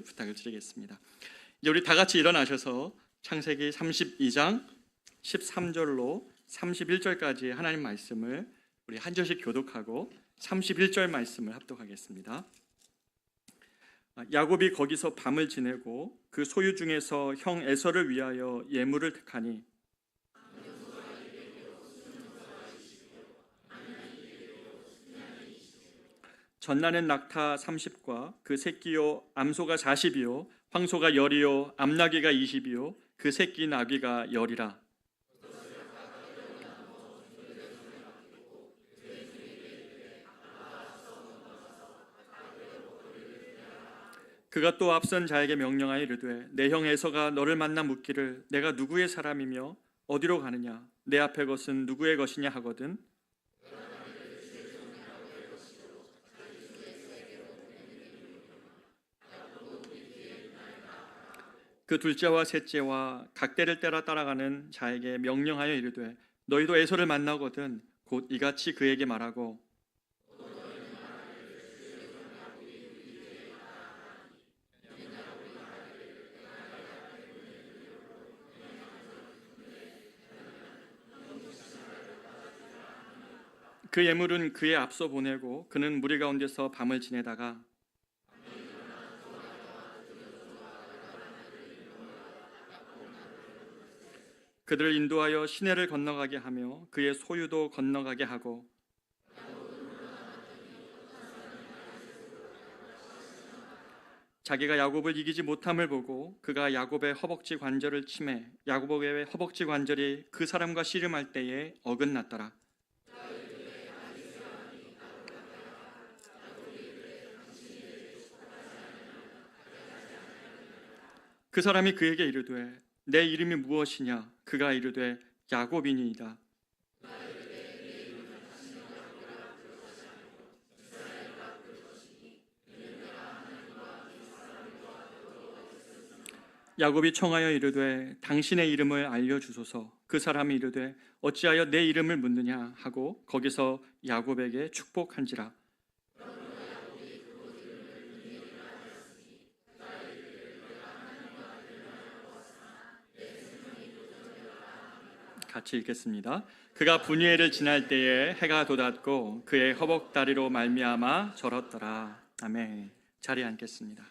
부탁을 드리겠습니다. 이제 우리 다 같이 일어나셔서 창세기 32장 13절로 31절까지의 하나님 말씀을 우리 한 절씩 교독하고 31절 말씀을 합독하겠습니다. 야곱이 거기서 밤을 지내고 그 소유 중에서 형 에서를 위하여 예물을 택하니 전나는 낙타 30과 그 새끼요 암소가 40이요 황소가 10이요 암나귀가 20이요 그 새끼 나귀가 10이라. 그가 또 앞선 자에게 명령하여 이르되 내 형 에서가 너를 만나 묻기를 내가 누구의 사람이며 어디로 가느냐 내 앞의 것은 누구의 것이냐 하거든 그 둘째와 셋째와 각대를 따라가는 자에게 명령하여 이르되 너희도 에서를 만나거든 곧 이같이 그에게 말하고 그 예물은 그의 앞서 보내고 그는 무리 가운데서 밤을 지내다가 그들을 인도하여 시내를 건너가게 하며 그의 소유도 건너가게 하고 자기가 야곱을 이기지 못함을 보고 그가 야곱의 허벅지 관절을 치매 야곱의 허벅지 관절이 그 사람과 씨름할 때에 어긋났더라. 그 사람이 그에게 이르되 내 이름이 무엇이냐 그가 이르되 야곱이니이다. 야곱이 청하여 이르되 당신의 이름을 알려주소서. 그 사람이 이르되 어찌하여 내 이름을 묻느냐 하고 거기서 야곱에게 축복한지라. 같이 읽겠습니다. 그가 분이엘을 지날 때에 해가 돋았고 그의 허벅다리로 말미암아 절었더라. 아멘. 자리에 앉겠습니다.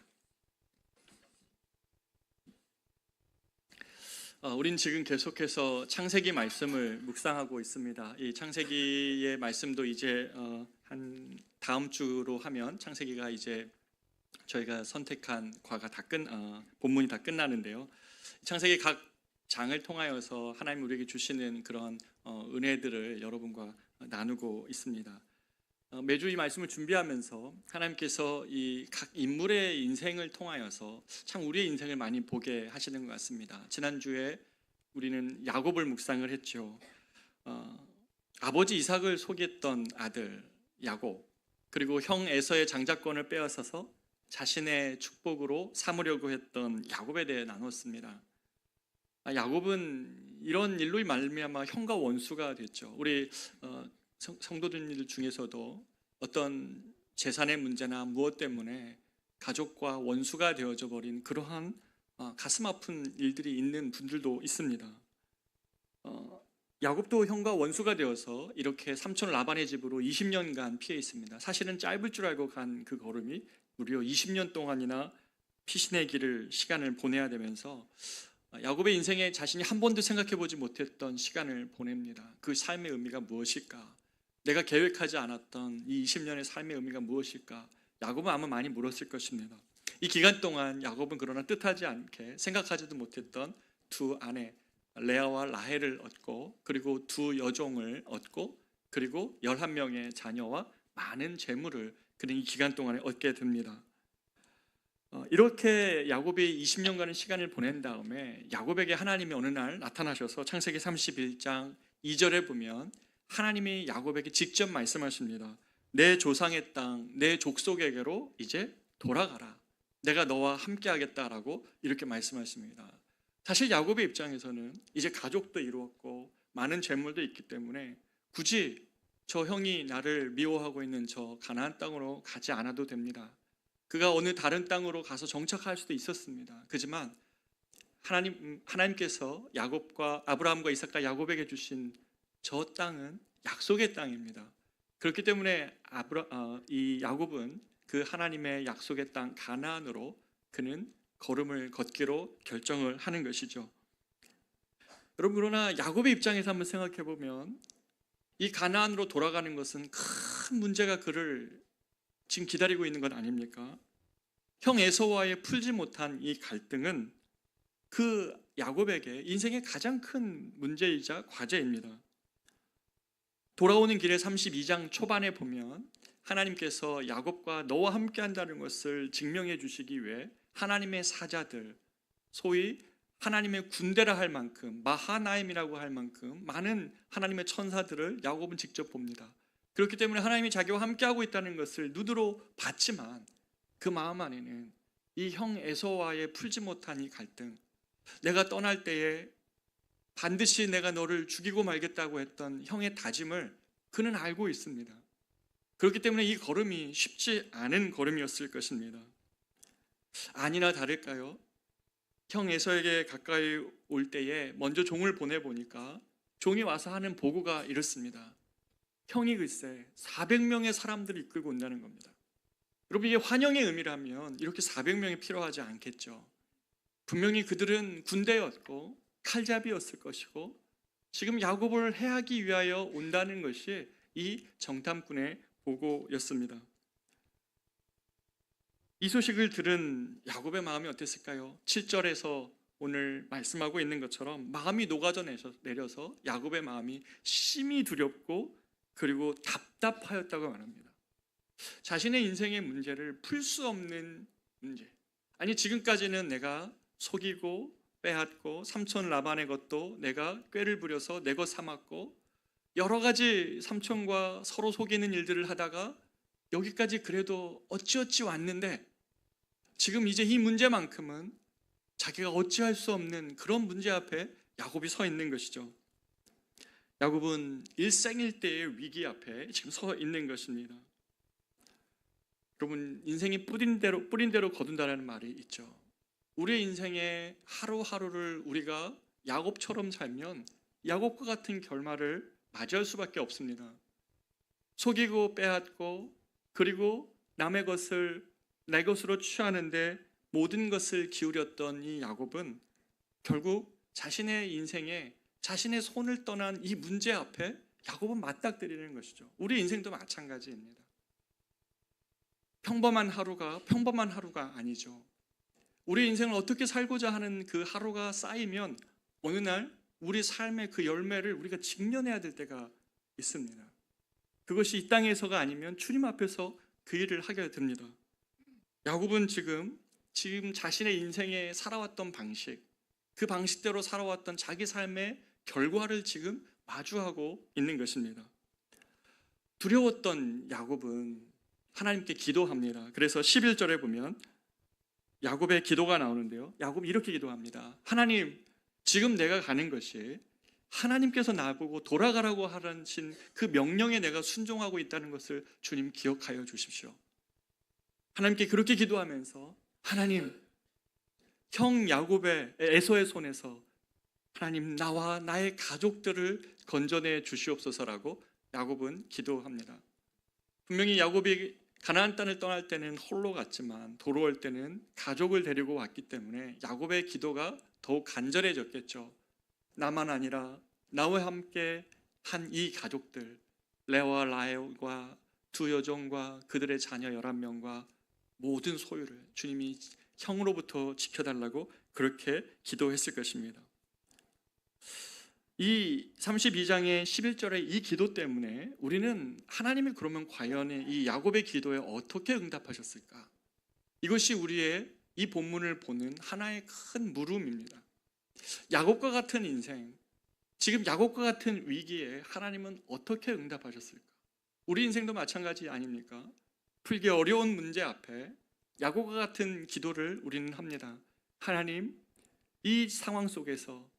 우린 지금 계속해서 창세기 말씀을 묵상하고 있습니다. 이 창세기의 말씀도 이제 한 다음 주로 하면 창세기가 이제 저희가 선택한 과가 본문이 다 끝나는데요. 창세기 각 장을 통하여서 하나님 우리에게 주시는 그런 은혜들을 여러분과 나누고 있습니다. 매주 이 말씀을 준비하면서 하나님께서 이 각 인물의 인생을 통하여서 참 우리의 인생을 많이 보게 하시는 것 같습니다. 지난주에 우리는 야곱을 묵상을 했죠. 아버지 이삭을 속였던 아들 야곱, 그리고 형 에서의 장자권을 빼앗아서 자신의 축복으로 삼으려고 했던 야곱에 대해 나눴습니다. 야곱은 이런 일로 말미암아 형과 원수가 됐죠. 우리 성도들 중에서도 어떤 재산의 문제나 무엇 때문에 가족과 원수가 되어져 버린 그러한 가슴 아픈 일들이 있는 분들도 있습니다. 야곱도 형과 원수가 되어서 이렇게 삼촌 라반의 집으로 20년간 피해 있습니다. 사실은 짧을 줄 알고 간 그 걸음이 무려 20년 동안이나 피신의 시간을 보내야 되면서 야곱의 인생에 자신이 한 번도 생각해 보지 못했던 시간을 보냅니다. 그 삶의 의미가 무엇일까? 내가 계획하지 않았던 이 20년의 삶의 의미가 무엇일까? 야곱은 아마 많이 물었을 것입니다. 이 기간 동안 야곱은 그러나 뜻하지 않게 생각하지도 못했던 두 아내 레아와 라헬을 얻고 그리고 두 여종을 얻고 그리고 11명의 자녀와 많은 재물을 그는 이 기간 동안에 얻게 됩니다. 이렇게 야곱이 20년간의 시간을 보낸 다음에 야곱에게 하나님이 어느 날 나타나셔서 창세기 31장 2절에 보면 하나님이 야곱에게 직접 말씀하십니다. 내 조상의 땅, 내 족속에게로 이제 돌아가라. 내가 너와 함께 하겠다라고 이렇게 말씀하십니다. 사실 야곱의 입장에서는 이제 가족도 이루었고 많은 재물도 있기 때문에 굳이 저 형이 나를 미워하고 있는 저 가나안 땅으로 가지 않아도 됩니다. 그가 어느 다른 땅으로 가서 정착할 수도 있었습니다. 그지만 하나님께서 야곱과 아브라함과 이삭과 야곱에게 주신 저 땅은 약속의 땅입니다. 그렇기 때문에 이 야곱은 그 하나님의 약속의 땅 가나안으로 그는 걸음을 걷기로 결정을 하는 것이죠. 여러분, 그러나 야곱의 입장에서 한번 생각해 보면 이 가나안으로 돌아가는 것은 큰 문제가 그를 지금 기다리고 있는 것 아닙니까? 형 에서와의 풀지 못한 이 갈등은 그 야곱에게 인생의 가장 큰 문제이자 과제입니다. 돌아오는 길에 32장 초반에 보면 하나님께서 야곱과 너와 함께 한다는 것을 증명해 주시기 위해 하나님의 사자들, 소위 하나님의 군대라 할 만큼, 마하나임이라고 할 만큼 많은 하나님의 천사들을 야곱은 직접 봅니다. 그렇기 때문에 하나님이 자기와 함께하고 있다는 것을 눈으로 봤지만 그 마음 안에는 이 형 에서와의 풀지 못한 이 갈등, 내가 떠날 때에 반드시 내가 너를 죽이고 말겠다고 했던 형의 다짐을 그는 알고 있습니다. 그렇기 때문에 이 걸음이 쉽지 않은 걸음이었을 것입니다. 아니나 다를까요? 형 에서에게 가까이 올 때에 먼저 종을 보내보니까 종이 와서 하는 보고가 이렇습니다. 형이 글쎄 400명의 사람들을 이끌고 온다는 겁니다. 여러분, 이게 환영의 의미라면 이렇게 400명이 필요하지 않겠죠. 분명히 그들은 군대였고 칼잡이였을 것이고 지금 야곱을 해하기 위하여 온다는 것이 이 정탐꾼의 보고였습니다. 이 소식을 들은 야곱의 마음이 어땠을까요? 7절에서 오늘 말씀하고 있는 것처럼 마음이 녹아져 내려서 야곱의 마음이 심히 두렵고 그리고 답답하였다고 말합니다. 자신의 인생의 문제를 풀 수 없는 문제, 아니 지금까지는 내가 속이고 빼앗고 삼촌 라반의 것도 내가 꾀를 부려서 내 것 삼았고 여러 가지 삼촌과 서로 속이는 일들을 하다가 여기까지 그래도 어찌어찌 왔는데 지금 이제 이 문제만큼은 자기가 어찌할 수 없는 그런 문제 앞에 야곱이 서 있는 것이죠. 야곱은 일생일대의 위기 앞에 지금 서 있는 것입니다. 여러분, 인생이 뿌린 대로 거둔다는 말이 있죠. 우리의 인생의 하루하루를 우리가 야곱처럼 살면 야곱과 같은 결말을 맞이할 수밖에 없습니다. 속이고 빼앗고 그리고 남의 것을 내 것으로 취하는데 모든 것을 기울였던 이 야곱은 결국 자신의 인생에 자신의 손을 떠난 이 문제 앞에 야곱은 맞닥뜨리는 것이죠. 우리 인생도 마찬가지입니다. 평범한 하루가 아니죠. 우리 인생을 어떻게 살고자 하는 그 하루가 쌓이면 어느 날 우리 삶의 그 열매를 우리가 직면해야 될 때가 있습니다. 그것이 이 땅에서가 아니면 주님 앞에서 그 일을 하게 됩니다. 야곱은 지금 자신의 인생에 살아왔던 방식, 그 방식대로 살아왔던 자기 삶의 결과를 지금 마주하고 있는 것입니다. 두려웠던 야곱은 하나님께 기도합니다. 그래서 11절에 보면 야곱의 기도가 나오는데요. 야곱이 이렇게 기도합니다. 하나님, 지금 내가 가는 것이 하나님께서 나보고 돌아가라고 하신 그 명령에 내가 순종하고 있다는 것을 주님 기억하여 주십시오. 하나님께 그렇게 기도하면서 하나님, 형 야곱의 에서의 손에서 하나님 나와 나의 가족들을 건져내 주시옵소서라고 야곱은 기도합니다. 분명히 야곱이 가나안 땅을 떠날 때는 홀로 갔지만 돌아올 때는 가족을 데리고 왔기 때문에 야곱의 기도가 더욱 간절해졌겠죠. 나만 아니라 나와 함께 한 이 가족들, 레와 라헬과 두 여종과 그들의 자녀 11명과 모든 소유를 주님이 형으로부터 지켜달라고 그렇게 기도했을 것입니다. 이 32장의 11절의 이 기도 때문에 우리는 하나님이 그러면 과연 이 야곱의 기도에 어떻게 응답하셨을까? 이것이 우리의 이 본문을 보는 하나의 큰 물음입니다. 야곱과 같은 인생, 지금 야곱과 같은 위기에 하나님은 어떻게 응답하셨을까? 우리 인생도 마찬가지 아닙니까? 풀기 어려운 문제 앞에 야곱과 같은 기도를 우리는 합니다. 하나님, 이 상황 속에서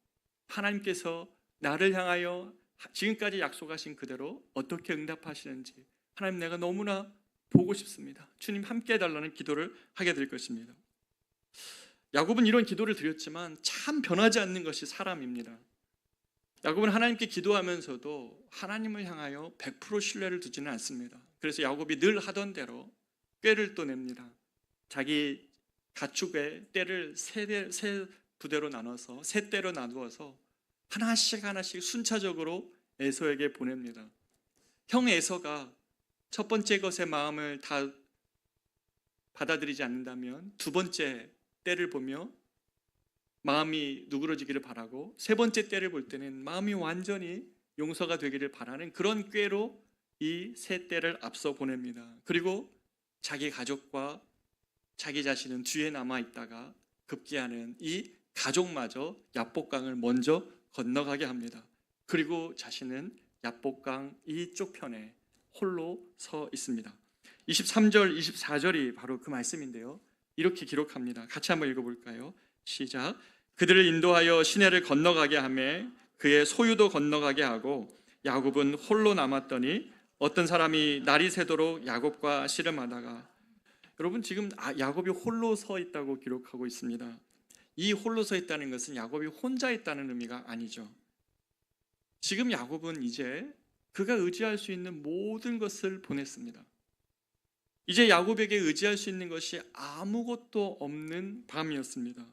하나님께서 나를 향하여 지금까지 약속하신 그대로 어떻게 응답하시는지 하나님, 내가 너무나 보고 싶습니다. 주님 함께 해달라는 기도를 하게 될 것입니다. 야곱은 이런 기도를 드렸지만 참 변하지 않는 것이 사람입니다. 야곱은 하나님께 기도하면서도 하나님을 향하여 100% 신뢰를 두지는 않습니다. 그래서 야곱이 늘 하던 대로 꾀를 또 냅니다. 자기 가축의 떼를 세 부대로 나눠서 세 떼로 나누어서 하나씩 순차적으로 에서에게 보냅니다. 형 에서가 첫 번째 것의 마음을 다 받아들이지 않는다면 두 번째 때를 보며 마음이 누그러지기를 바라고 세 번째 때를 볼 때는 마음이 완전히 용서가 되기를 바라는 그런 꾀로 이 세 때를 앞서 보냅니다. 그리고 자기 가족과 자기 자신은 뒤에 남아 있다가 급기야는 이 가족마저 야복강을 먼저 건너가게 합니다. 그리고 자신은 야복강 이쪽 편에 홀로 서 있습니다. 23절, 24절이 바로 그 말씀인데요. 이렇게 기록합니다. 같이 한번 읽어볼까요? 시작. 그들을 인도하여 시내를 건너가게 하며 그의 소유도 건너가게 하고 야곱은 홀로 남았더니 어떤 사람이 날이 새도록 야곱과 씨름하다가, 여러분 지금 야곱이 홀로 서 있다고 기록하고 있습니다. 이 홀로 서 있다는 것은 야곱이 혼자 있다는 의미가 아니죠. 지금 야곱은 이제 그가 의지할 수 있는 모든 것을 보냈습니다. 이제 야곱에게 의지할 수 있는 것이 아무것도 없는 밤이었습니다.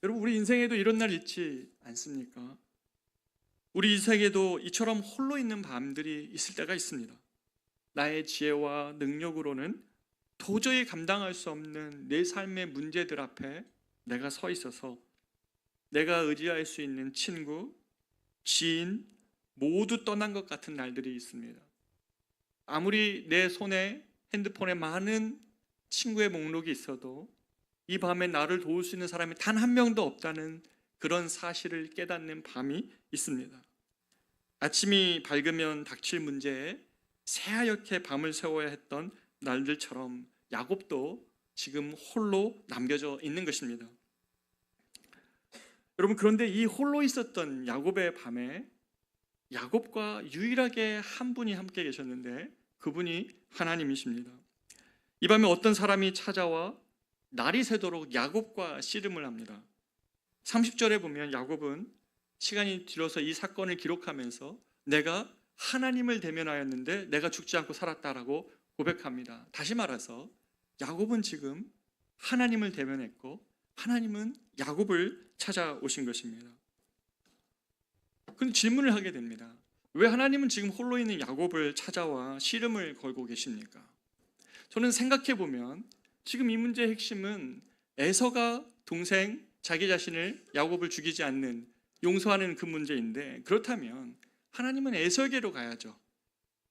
여러분 우리 인생에도 이런 날 있지 않습니까? 우리 인생에도 이처럼 홀로 있는 밤들이 있을 때가 있습니다. 나의 지혜와 능력으로는 도저히 감당할 수 없는 내 삶의 문제들 앞에 내가 서 있어서 내가 의지할 수 있는 친구, 지인 모두 떠난 것 같은 날들이 있습니다. 아무리 내 손에 핸드폰에 많은 친구의 목록이 있어도 이 밤에 나를 도울 수 있는 사람이 단 한 명도 없다는 그런 사실을 깨닫는 밤이 있습니다. 아침이 밝으면 닥칠 문제에 새하얗게 밤을 새워야 했던 날들처럼 야곱도 지금 홀로 남겨져 있는 것입니다. 여러분 그런데 이 홀로 있었던 야곱의 밤에 야곱과 유일하게 한 분이 함께 계셨는데 그분이 하나님이십니다. 이 밤에 어떤 사람이 찾아와 날이 새도록 야곱과 씨름을 합니다. 30절에 보면 야곱은 시간이 길어서 이 사건을 기록하면서 내가 하나님을 대면하였는데 내가 죽지 않고 살았다라고 고백합니다. 다시 말해서 야곱은 지금 하나님을 대면했고 하나님은 야곱을 찾아오신 것입니다. 그런데 질문을 하게 됩니다. 왜 하나님은 지금 홀로 있는 야곱을 찾아와 씨름을 걸고 계십니까? 저는 생각해 보면 지금 이 문제의 핵심은 에서가 동생 자기 자신을 야곱을 죽이지 않는 용서하는 그 문제인데, 그렇다면 하나님은 에서에게로 가야죠.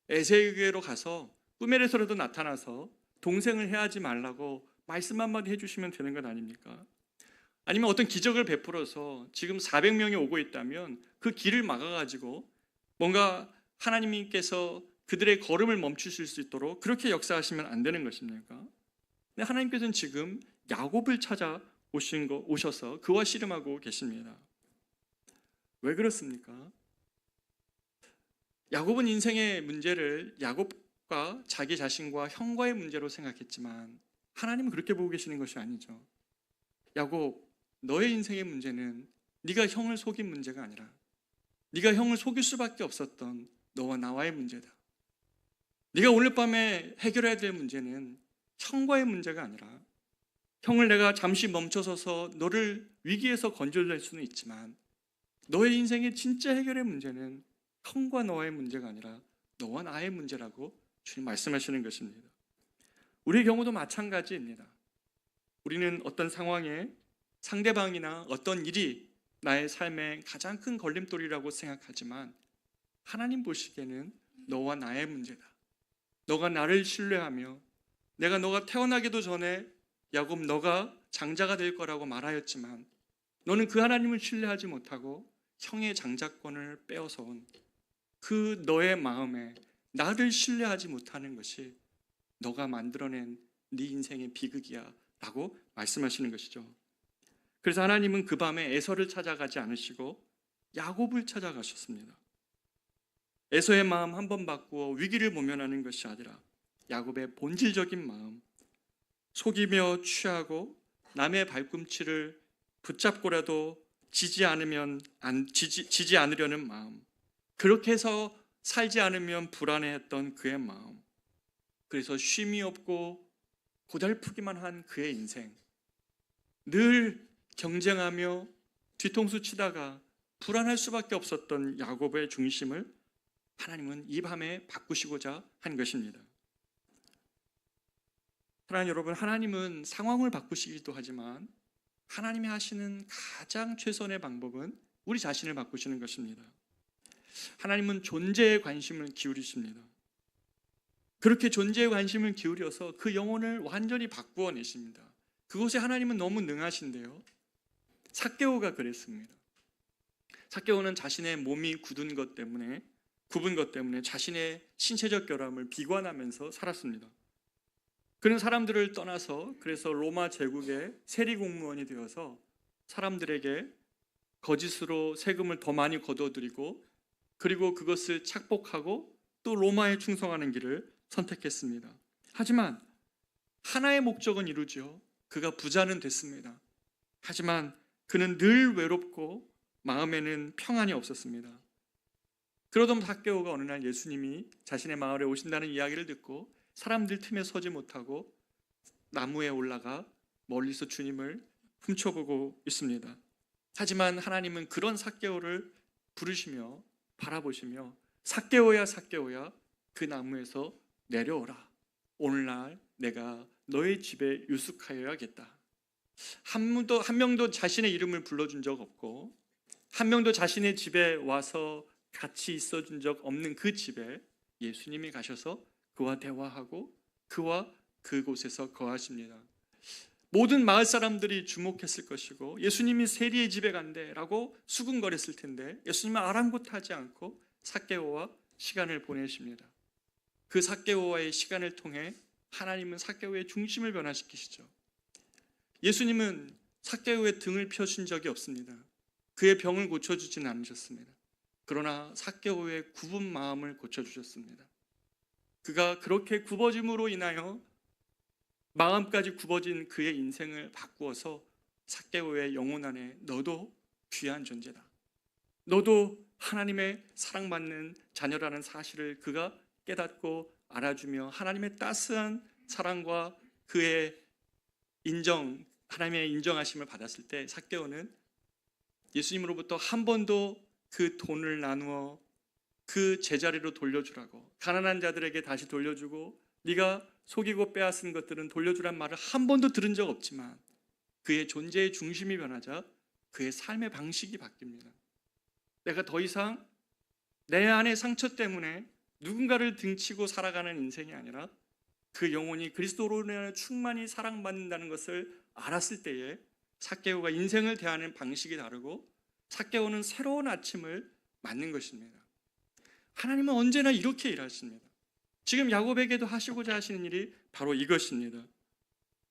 에서에게로 가서 꿈에서라도 나타나서 동생을 해하지 말라고 말씀 한마디 해주시면 되는 것 아닙니까? 아니면 어떤 기적을 베풀어서 지금 400명이 오고 있다면 그 길을 막아가지고 뭔가 하나님께서 그들의 걸음을 멈추실 수 있도록 그렇게 역사하시면 안 되는 것입니까? 근데 하나님께서는 지금 야곱을 찾아 오셔서 그와 씨름하고 계십니다. 왜 그렇습니까? 야곱은 인생의 문제를 야곱과 자기 자신과 형과의 문제로 생각했지만 하나님은 그렇게 보고 계시는 것이 아니죠. 야곱, 너의 인생의 문제는 네가 형을 속인 문제가 아니라 네가 형을 속일 수밖에 없었던 너와 나와의 문제다. 네가 오늘 밤에 해결해야 될 문제는 형과의 문제가 아니라, 형을 내가 잠시 멈춰서서 너를 위기에서 건져낼 수는 있지만 너의 인생의 진짜 해결의 문제는 형과 너와의 문제가 아니라 너와 나의 문제라고 주님 말씀하시는 것입니다. 우리의 경우도 마찬가지입니다. 우리는 어떤 상황에 상대방이나 어떤 일이 나의 삶의 가장 큰 걸림돌이라고 생각하지만 하나님 보시기에는 너와 나의 문제다. 너가 나를 신뢰하며 내가 너가 태어나기도 전에 야곱 너가 장자가 될 거라고 말하였지만 너는 그 하나님을 신뢰하지 못하고 형의 장자권을 빼앗아온 그 너의 마음에 나를 신뢰하지 못하는 것이 너가 만들어낸 네 인생의 비극이야 라고 말씀하시는 것이죠. 그래서 하나님은 그 밤에 에서를 찾아가지 않으시고 야곱을 찾아가셨습니다. 에서의 마음 한 번 바꾸어 위기를 모면하는 것이 아니라 야곱의 본질적인 마음, 속이며 취하고 남의 발꿈치를 붙잡고라도 지지 않으려는 마음, 그렇게 해서 살지 않으면 불안해했던 그의 마음, 그래서 쉼이 없고 고달프기만 한 그의 인생, 늘 경쟁하며 뒤통수 치다가 불안할 수밖에 없었던 야곱의 중심을 하나님은 이 밤에 바꾸시고자 한 것입니다. 사랑하는 여러분, 하나님은 상황을 바꾸시기도 하지만 하나님이 하시는 가장 최선의 방법은 우리 자신을 바꾸시는 것입니다. 하나님은 존재에 관심을 기울이십니다. 그렇게 존재에 관심을 기울여서 그 영혼을 완전히 바꾸어 내십니다. 그것에 하나님은 너무 능하신데요. 삭개오가 그랬습니다. 삭개오는 자신의 몸이 굽은 것 때문에 자신의 신체적 결함을 비관하면서 살았습니다. 그는 사람들을 떠나서 그래서 로마 제국의 세리 공무원이 되어서 사람들에게 거짓으로 세금을 더 많이 거둬들이고 그리고 그것을 착복하고 또 로마에 충성하는 길을 선택했습니다. 하지만 하나의 목적은 이루죠. 그가 부자는 됐습니다. 하지만 그는 늘 외롭고 마음에는 평안이 없었습니다. 그러던 삭개오가 어느 날 예수님이 자신의 마을에 오신다는 이야기를 듣고 사람들 틈에 서지 못하고 나무에 올라가 멀리서 주님을 훔쳐보고 있습니다. 하지만 하나님은 그런 삭개오를 부르시며 바라보시며 삭개오야 삭개오야 그 나무에서 내려오라. 오늘날 내가 너의 집에 유숙하여야겠다. 한 명도 자신의 이름을 불러준 적 없고 한 명도 자신의 집에 와서 같이 있어준 적 없는 그 집에 예수님이 가셔서 그와 대화하고 그와 그곳에서 거하십니다. 모든 마을 사람들이 주목했을 것이고 예수님이 세리의 집에 간대라고 수군거렸을 텐데 예수님은 아랑곳하지 않고 삭개오와 시간을 보내십니다. 그 삭개오와의 시간을 통해 하나님은 삭개오의 중심을 변화시키시죠. 예수님은 삭개오의 등을 펴신 적이 없습니다. 그의 병을 고쳐주지는 않으셨습니다. 그러나 삭개오의 굽은 마음을 고쳐주셨습니다. 그가 그렇게 굽어짐으로 인하여 마음까지 굽어진 그의 인생을 바꾸어서 삭개오의 영혼 안에 너도 귀한 존재다. 너도 하나님의 사랑받는 자녀라는 사실을 그가 깨닫고 알아주며 하나님의 따스한 사랑과 그의 하나님의 인정하심을 받았을 때 삭개오는 예수님으로부터 한 번도 그 돈을 나누어 그 제자리로 돌려주라고, 가난한 자들에게 다시 돌려주고 네가 속이고 빼앗은 것들은 돌려주란 말을 한 번도 들은 적 없지만 그의 존재의 중심이 변하자 그의 삶의 방식이 바뀝니다. 내가 더 이상 내 안의 상처 때문에 누군가를 등치고 살아가는 인생이 아니라 그 영혼이 그리스도로 인하여 충만히 사랑받는다는 것을 알았을 때에 삭개오가 인생을 대하는 방식이 다르고 삭개오는 새로운 아침을 맞는 것입니다. 하나님은 언제나 이렇게 일하십니다. 지금 야곱에게도 하시고자 하시는 일이 바로 이것입니다.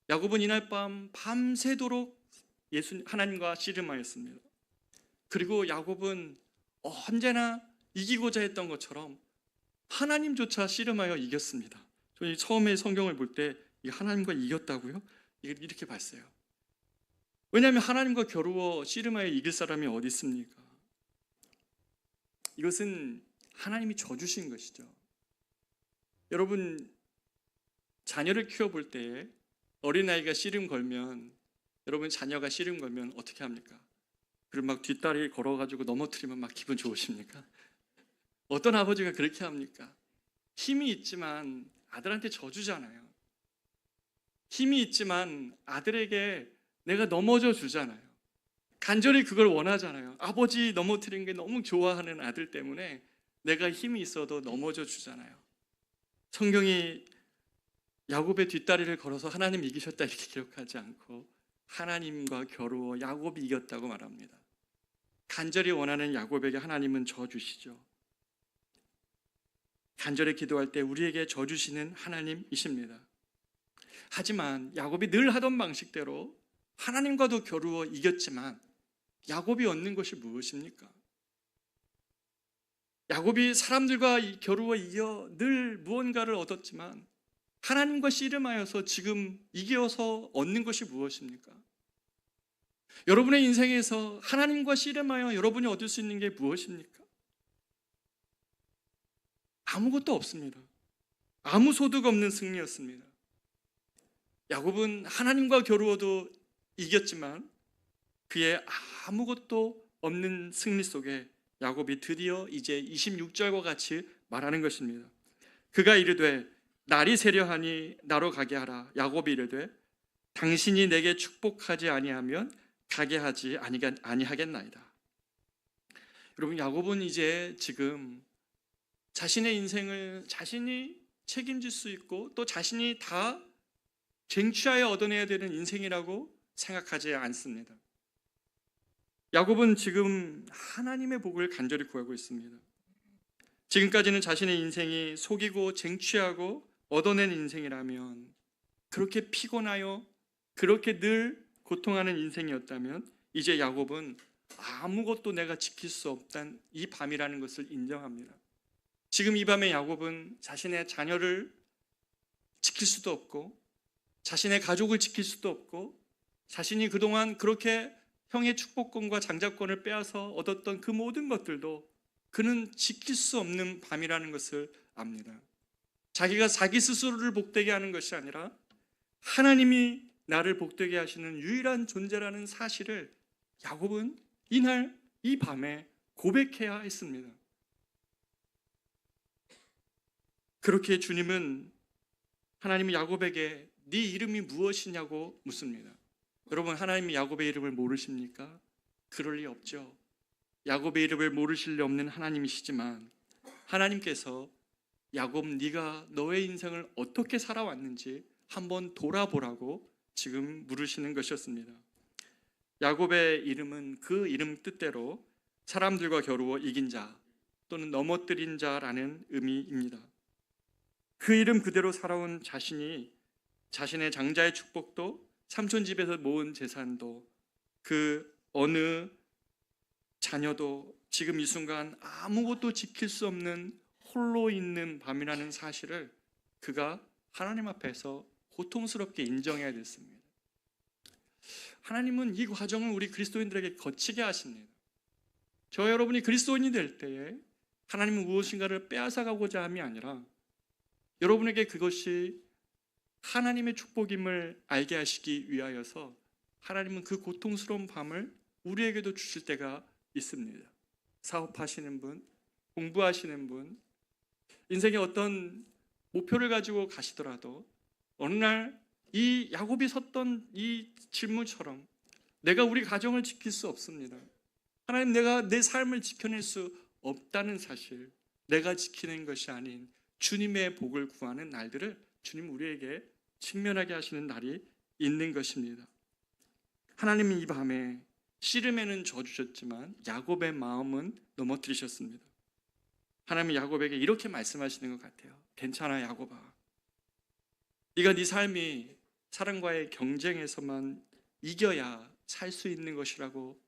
야곱은 이날 밤새도록 하나님과 씨름하였습니다. 그리고 야곱은 언제나 이기고자 했던 것처럼 하나님조차 씨름하여 이겼습니다. 저희 처음에 성경을 볼 때 하나님과 이겼다고요? 이렇게 봤어요. 왜냐하면 하나님과 겨루어 씨름하여 이길 사람이 어디 있습니까? 이것은 하나님이 져주신 것이죠. 여러분, 자녀를 키워볼 때 어린아이가 씨름 걸면, 여러분 자녀가 씨름 걸면 어떻게 합니까? 그리고 막 뒷다리 걸어가지고 넘어뜨리면 막 기분 좋으십니까? 어떤 아버지가 그렇게 합니까? 힘이 있지만 아들한테 져주잖아요. 힘이 있지만 아들에게 내가 넘어져 주잖아요. 간절히 그걸 원하잖아요. 아버지 넘어뜨린 게 너무 좋아하는 아들 때문에 내가 힘이 있어도 넘어져 주잖아요. 성경이 야곱의 뒷다리를 걸어서 하나님 이기셨다 이렇게 기록하지 않고 하나님과 겨루어 야곱이 이겼다고 말합니다. 간절히 원하는 야곱에게 하나님은 져주시죠. 간절히 기도할 때 우리에게 져주시는 하나님이십니다. 하지만 야곱이 늘 하던 방식대로 하나님과도 겨루어 이겼지만 야곱이 얻는 것이 무엇입니까? 야곱이 사람들과 겨루어 이겨 늘 무언가를 얻었지만 하나님과 씨름하여서 지금 이겨서 얻는 것이 무엇입니까? 여러분의 인생에서 하나님과 씨름하여 여러분이 얻을 수 있는 게 무엇입니까? 아무것도 없습니다. 아무 소득 없는 승리였습니다. 야곱은 하나님과 겨루어도 이겼지만 그의 아무것도 없는 승리 속에 야곱이 드디어 이제 26절과 같이 말하는 것입니다. 그가 이르되 날이 세려하니 나로 가게 하라. 야곱이 이르되 당신이 내게 축복하지 아니하면 가게 하지 아니하겠나이다. 여러분, 야곱은 이제 지금 자신의 인생을 자신이 책임질 수 있고 또 자신이 다 쟁취하여 얻어내야 되는 인생이라고 생각하지 않습니다. 야곱은 지금 하나님의 복을 간절히 구하고 있습니다. 지금까지는 자신의 인생이 속이고 쟁취하고 얻어낸 인생이라면, 그렇게 피곤하여 그렇게 늘 고통하는 인생이었다면, 이제 야곱은 아무것도 내가 지킬 수 없단 이 밤이라는 것을 인정합니다. 지금 이 밤에 야곱은 자신의 자녀를 지킬 수도 없고 자신의 가족을 지킬 수도 없고 자신이 그동안 그렇게 형의 축복권과 장자권을 빼앗아 얻었던 그 모든 것들도 그는 지킬 수 없는 밤이라는 것을 압니다. 자기가 자기 스스로를 복되게 하는 것이 아니라 하나님이 나를 복되게 하시는 유일한 존재라는 사실을 야곱은 이날 이 밤에 고백해야 했습니다. 그렇게 주님은 하나님이 야곱에게 네 이름이 무엇이냐고 묻습니다. 여러분, 하나님이 야곱의 이름을 모르십니까? 그럴 리 없죠. 야곱의 이름을 모르실 리 없는 하나님이시지만 하나님께서 야곱, 네가 너의 인생을 어떻게 살아왔는지 한번 돌아보라고 지금 물으시는 것이었습니다. 야곱의 이름은 그 이름 뜻대로 사람들과 겨루어 이긴 자 또는 넘어뜨린 자라는 의미입니다. 그 이름 그대로 살아온 자신이 자신의 장자의 축복도 삼촌 집에서 모은 재산도 그 어느 자녀도 지금 이 순간 아무것도 지킬 수 없는 홀로 있는 밤이라는 사실을 그가 하나님 앞에서 고통스럽게 인정해야 됐습니다. 하나님은 이 과정을 우리 그리스도인들에게 거치게 하십니다. 저 여러분이 그리스도인이 될 때에 하나님은 무엇인가를 빼앗아가고자 함이 아니라 여러분에게 그것이 하나님의 축복임을 알게 하시기 위하여서 하나님은 그 고통스러운 밤을 우리에게도 주실 때가 있습니다. 사업하시는 분, 공부하시는 분, 인생의 어떤 목표를 가지고 가시더라도 어느 날 이 야곱이 섰던 이 질문처럼 내가 우리 가정을 지킬 수 없습니다. 하나님, 내가 내 삶을 지켜낼 수 없다는 사실, 내가 지키는 것이 아닌 주님의 복을 구하는 날들을 주님 우리에게 직면하게 하시는 날이 있는 것입니다. 하나님은 이 밤에 씨름에는 져주셨지만 야곱의 마음은 넘어뜨리셨습니다. 하나님은 야곱에게 이렇게 말씀하시는 것 같아요. 괜찮아, 야곱아. 네가 네 삶이 사람과의 경쟁에서만 이겨야 살 수 있는 것이라고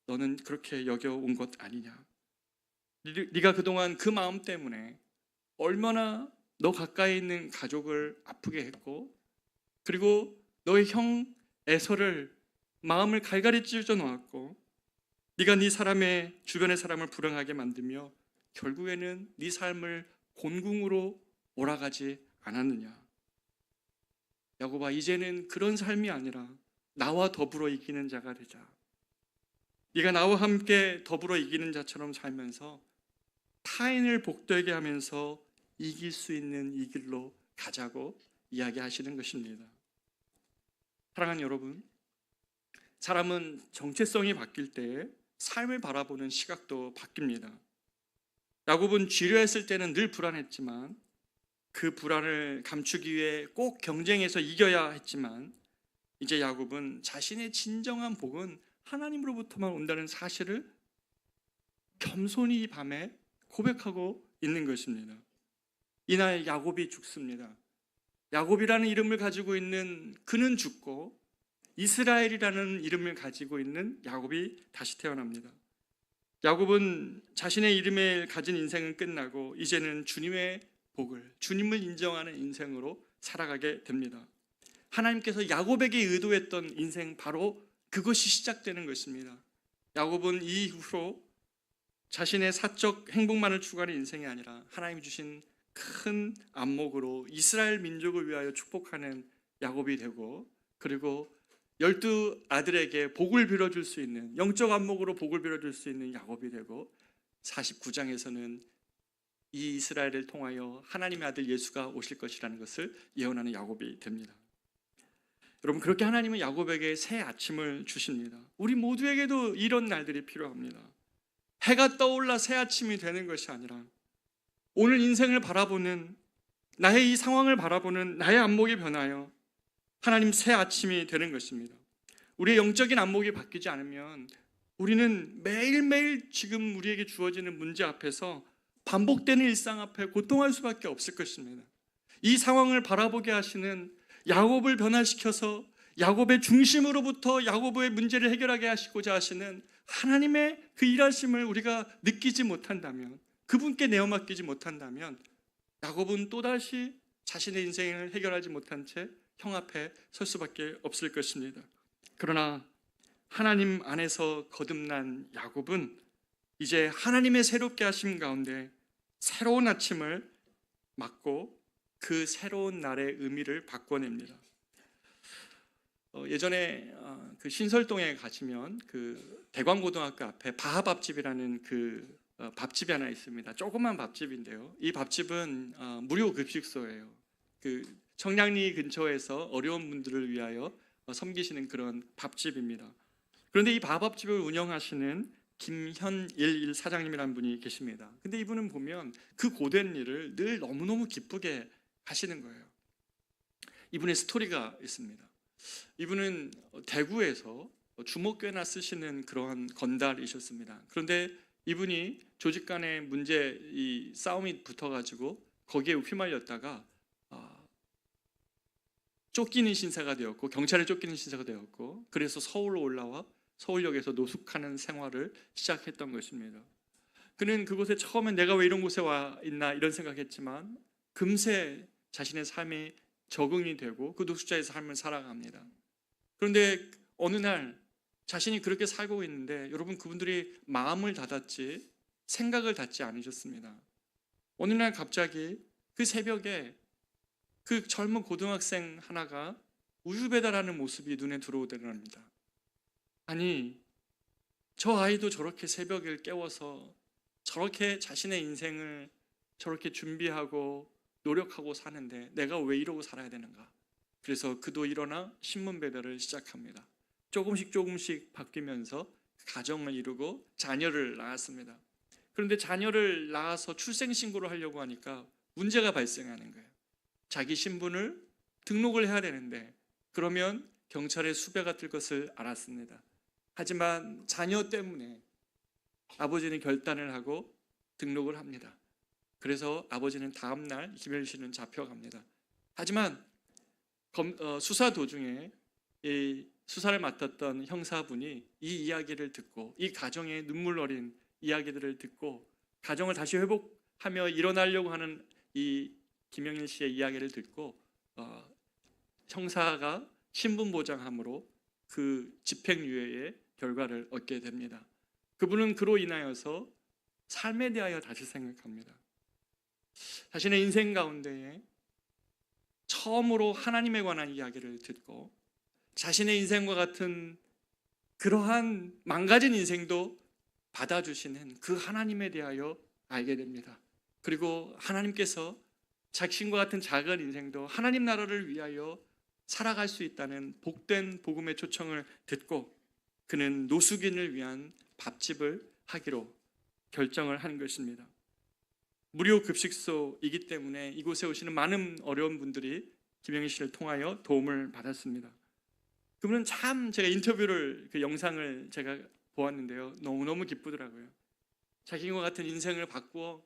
너는 그렇게 여겨온 것 아니냐. 네가 그동안 그 마음 때문에 얼마나 너 가까이 있는 가족을 아프게 했고, 그리고 너의 형 에서를 마음을 갈갈이 찢어 놓았고, 네가 네 사람의 주변의 사람을 불행하게 만들며 결국에는 네 삶을 곤궁으로 몰아가지 않았느냐. 야곱아, 이제는 그런 삶이 아니라 나와 더불어 이기는 자가 되자. 네가 나와 함께 더불어 이기는 자처럼 살면서 타인을 복되게 하면서 이길 수 있는 이 길로 가자고 이야기하시는 것입니다. 사랑하는 여러분, 사람은 정체성이 바뀔 때 삶을 바라보는 시각도 바뀝니다. 야곱은 쥐려했을 때는 늘 불안했지만 그 불안을 감추기 위해 꼭 경쟁에서 이겨야 했지만 이제 야곱은 자신의 진정한 복은 하나님으로부터만 온다는 사실을 겸손히 이 밤에 고백하고 있는 것입니다. 이날 야곱이 죽습니다. 야곱이라는 이름을 가지고 있는 그는 죽고 이스라엘이라는 이름을 가지고 있는 야곱이 다시 태어납니다. 야곱은 자신의 이름에 가진 인생은 끝나고 이제는 주님의 복을, 주님을 인정하는 인생으로 살아가게 됩니다. 하나님께서 야곱에게 의도했던 인생, 바로 그것이 시작되는 것입니다. 야곱은 이후로 자신의 사적 행복만을 추구하는 인생이 아니라 하나님이 주신 큰 안목으로 이스라엘 민족을 위하여 축복하는 야곱이 되고, 그리고 12아들에게 복을 빌어줄 수 있는, 영적 안목으로 복을 빌어줄 수 있는 야곱이 되고, 49장에서는 이 이스라엘을 통하여 하나님의 아들 예수가 오실 것이라는 것을 예언하는 야곱이 됩니다. 여러분, 그렇게 하나님은 야곱에게 새 아침을 주십니다. 우리 모두에게도 이런 날들이 필요합니다. 해가 떠올라 새 아침이 되는 것이 아니라 오늘 인생을 바라보는, 나의 이 상황을 바라보는 나의 안목이 변하여 하나님 새 아침이 되는 것입니다. 우리의 영적인 안목이 바뀌지 않으면 우리는 매일매일 지금 우리에게 주어지는 문제 앞에서 반복되는 일상 앞에 고통할 수밖에 없을 것입니다. 이 상황을 바라보게 하시는, 야곱을 변화시켜서 야곱의 중심으로부터 야곱의 문제를 해결하게 하시고자 하시는 하나님의 그 일하심을 우리가 느끼지 못한다면, 그분께 내어맡기지 못한다면 야곱은 또다시 자신의 인생을 해결하지 못한 채 형 앞에 설 수밖에 없을 것입니다. 그러나 하나님 안에서 거듭난 야곱은 이제 하나님의 새롭게 하심 가운데 새로운 아침을 맞고 그 새로운 날의 의미를 바꿔냅니다. 예전에 그 신설동에 가시면 그 대광고등학교 앞에 바하밥집이라는 그 밥집이 하나 있습니다. 조그만 밥집인데요, 이 밥집은 무료 급식소예요. 그 청량리 근처에서 어려운 분들을 위하여 섬기시는 그런 밥집입니다. 그런데 이 바하밥집을 운영하시는 김현일 사장님이라는 분이 계십니다. 근데 이분은 보면 그 고된 일을 늘 너무너무 기쁘게 하시는 거예요. 이분의 스토리가 있습니다. 이분은 대구에서 주목교회나 쓰시는 그러한 건달이셨습니다. 그런데 이분이 조직 간의 문제, 이 싸움이 붙어가지고 거기에 휘말렸다가 쫓기는 신사가 되었고, 경찰에 쫓기는 신사가 되었고, 그래서 서울로 올라와 서울역에서 노숙하는 생활을 시작했던 것입니다. 그는 그곳에 처음엔 내가 왜 이런 곳에 와 있나 이런 생각했지만 금세 자신의 삶이 적응이 되고 그 노숙자의 삶을 살아갑니다. 그런데 어느 날 자신이 그렇게 살고 있는데, 여러분, 그분들이 마음을 닫았지 생각을 닫지 않으셨습니다. 어느 날 갑자기 그 새벽에 그 젊은 고등학생 하나가 우유 배달하는 모습이 눈에 들어오더랍니다. 아니, 저 아이도 저렇게 새벽을 깨워서 저렇게 자신의 인생을 저렇게 준비하고 노력하고 사는데 내가 왜 이러고 살아야 되는가? 그래서 그도 일어나 신문 배달을 시작합니다. 조금씩 바뀌면서 가정을 이루고 자녀를 낳았습니다. 그런데 자녀를 낳아서 출생신고를 하려고 하니까 문제가 발생하는 거예요. 자기 신분을 등록을 해야 되는데 그러면 경찰의 수배가 뜰 것을 알았습니다. 하지만 자녀 때문에 아버지는 결단을 하고 등록을 합니다. 그래서 아버지는 다음 날 김현 씨는 잡혀갑니다. 하지만 수사 도중에 이 수사를 맡았던 형사분이 이 이야기를 듣고, 이 가정의 눈물 어린 이야기들을 듣고 가정을 다시 회복하며 일어나려고 하는 이 김영일 씨의 이야기를 듣고 형사가 신분 보장함으로 그 집행유예의 결과를 얻게 됩니다. 그분은 그로 인하여서 삶에 대하여 다시 생각합니다. 자신의 인생 가운데에 처음으로 하나님에 관한 이야기를 듣고 자신의 인생과 같은 그러한 망가진 인생도 받아주시는 그 하나님에 대하여 알게 됩니다. 그리고 하나님께서 자신과 같은 작은 인생도 하나님 나라를 위하여 살아갈 수 있다는 복된 복음의 초청을 듣고 그는 노숙인을 위한 밥집을 하기로 결정을 한 것입니다. 무료 급식소이기 때문에 이곳에 오시는 많은 어려운 분들이 김영희 씨를 통하여 도움을 받았습니다. 그분은 참, 제가 인터뷰를, 그 영상을 제가 보았는데요, 너무너무 기쁘더라고요. 자기와 같은 인생을 바꾸어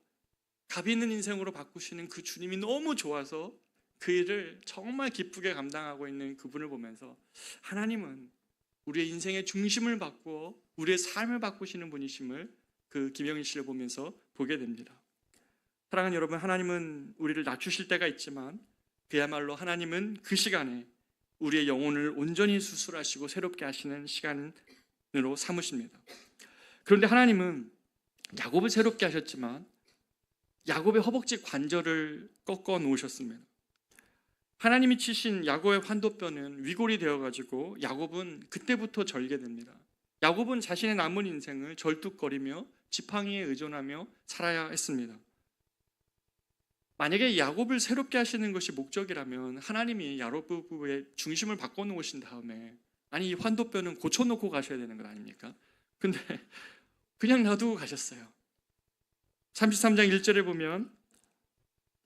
값 있는 인생으로 바꾸시는 그 주님이 너무 좋아서 그 일을 정말 기쁘게 감당하고 있는 그분을 보면서 하나님은 우리의 인생의 중심을 바꾸어 우리의 삶을 바꾸시는 분이심을 그 김영희 씨를 보면서 보게 됩니다. 사랑하는 여러분, 하나님은 우리를 낮추실 때가 있지만 그야말로 하나님은 그 시간에 우리의 영혼을 온전히 수술하시고 새롭게 하시는 시간으로 삼으십니다. 그런데 하나님은 야곱을 새롭게 하셨지만 야곱의 허벅지 관절을 꺾어 놓으셨습니다. 하나님이 치신 야곱의 환도뼈는 위골이 되어가지고 야곱은 그때부터 절개됩니다. 야곱은 자신의 남은 인생을 절뚝거리며 지팡이에 의존하며 살아야 했습니다. 만약에 야곱을 새롭게 하시는 것이 목적이라면 하나님이 야곱의 중심을 바꿔놓으신 다음에 아니 이 환도뼈는 고쳐놓고 가셔야 되는 것 아닙니까? 근데 그냥 놔두고 가셨어요. 33장 1절에 보면